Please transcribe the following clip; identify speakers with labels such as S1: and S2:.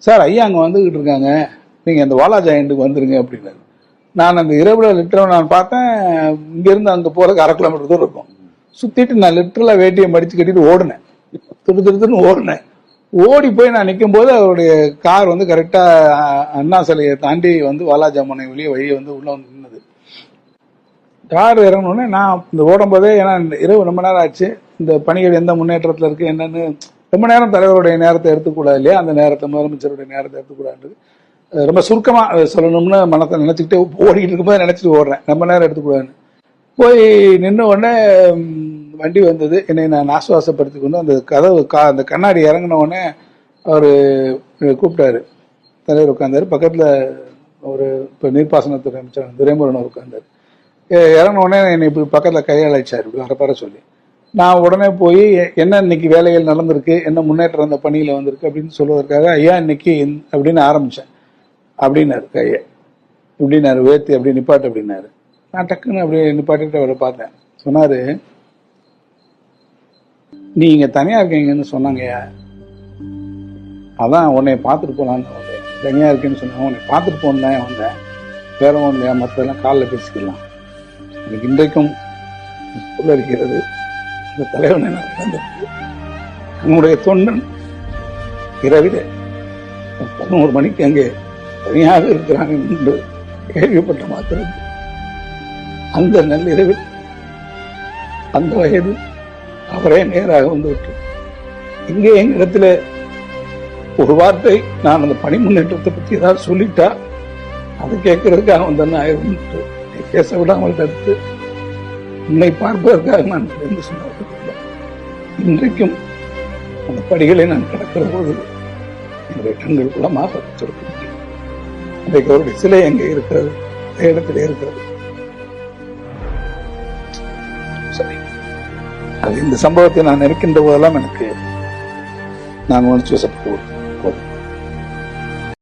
S1: Sir ஐயா அங்கே வந்துகிட்டு இருக்காங்க, நீங்கள் அந்த வாலா ஜாயிண்ட்டுக்கு வந்துருங்க அப்படின்னாரு. நான் அந்த இரவுல லிட்டரில் நான் பார்த்தேன், இங்கேருந்து அங்கே போகிறதுக்கு 1/2 கிலோமீட்டர் தூரம் இருக்கும். சுற்றிட்டு நான் லிட்டரில் வேட்டியை மடித்து கட்டிட்டு ஓடினேன், திருன்னு ஓடினேன். ஓடி போய் நான் நிற்கும் போது அவருடைய கார் வந்து கரெக்டாக அண்ணா சிலையை தாண்டி வந்து வாலாஜாமனை வெளியே வழியை வந்து உள்ளே வந்து நின்றுது. கார் இறங்கணுன்னே நான் இந்த ஓடும் போதே, ஏன்னா இரவு ரொம்ப நேரம் ஆச்சு, இந்த பணிகள் எந்த முன்னேற்றத்தில் இருக்குது என்னன்னு ரொம்ப நேரம் தலைவருடைய நேரத்தை எடுத்துக்கூடாது இல்லையா, அந்த நேரத்தை முதலமைச்சருடைய நேரத்தை எடுத்துக்கூடாது. ரொம்ப சுருக்கமாக சொல்லணும்னு மனத்தை நினச்சிக்கிட்டே ஓடிக்கிட்டு இருக்கும்போது நினச்சிட்டு ஓடுறேன், ரொம்ப நேரம் எடுத்துக்கூடாதுன்னு. போய் நின்று உடனே வண்டி வந்தது, என்னை நான் ஆசுவாசப்படுத்தி கொண்டு அந்த கதவு அந்த கண்ணாடி இறங்கின உடனே அவர் கூப்பிட்டாரு. தலைவர் உட்காந்தாரு, பக்கத்தில் ஒரு இப்போ நீர்ப்பாசனத்துறை அமைச்சர் துரைமுருகன் உட்காந்தாரு. இறங்கின உடனே என்னை இப்படி பக்கத்தில் கையழைச்சார், இப்படி வரப்பற சொல்லி. நான் உடனே போய் என்ன இன்னைக்கு வேலைகள் நடந்திருக்கு, என்ன முன்னேற்றம் அந்த பணியில் வந்திருக்கு அப்படின்னு சொல்வதற்காக, ஐயா இன்னைக்கு அப்படின்னு ஆரம்பித்தேன். அப்படின்னாரு, கையை இப்படின்னாரு உயர்த்தி அப்படி நிப்பாட்டு அப்படின்னாரு. நான் டக்குன்னு அப்படியே நிப்பாட்டிட்டு அவரை பார்த்தேன். சொன்னாரு, நீ இங்க தனியா இருக்கீங்கன்னு சொன்னாங்கய்யா, அதான் உன்னை பார்த்துட்டு போலான்னு வந்தேன். தனியா இருக்கேன்னு சொன்னாங்க, உன்னை பார்த்துட்டு போன்னு தான் வந்தேன், வேற ஒன்றும் இல்லையா, மற்றதெல்லாம் காலில் பேசிக்கலாம். எனக்கு இன்றைக்கும் இருக்கிறது இந்த தலைவனை நடந்தது. உன்னுடைய தொண்டன் இரவிலே 11 மணிக்கு அங்கே தனியாக இருக்கிறாங்க என்று கேள்விப்பட்ட மாத்திரம் அந்த நள்ளிரவில் அந்த வயது அவரே நேராக வந்துவிட்டு இங்கே எங்களிடத்துல ஒரு வார்த்தை, நான் அந்த பணி முன்னேற்றத்தை பற்றி ஏதாவது சொல்லிட்டா அதை கேட்கறதுக்காக வந்தேன்னு ஆயிருந்து பேச விடாமல் தடுத்து உன்னை பார்ப்பதற்காக நான் என்று சொன்னது. இன்றைக்கும் அந்த படிகளை நான் கடக்கிற போது என்னுடைய கண்கள் குளமாக வச்சிருக்க முடியும். இன்றைக்கு அவருடைய சிலை எங்கே இருக்கிறது, இடத்திலே இருக்கிறது. சரி, அது இந்த சம்பவத்தை நான் நினைக்கின்ற போதெல்லாம் எனக்கு நான் உணர்ச்சி வசப்பட்டு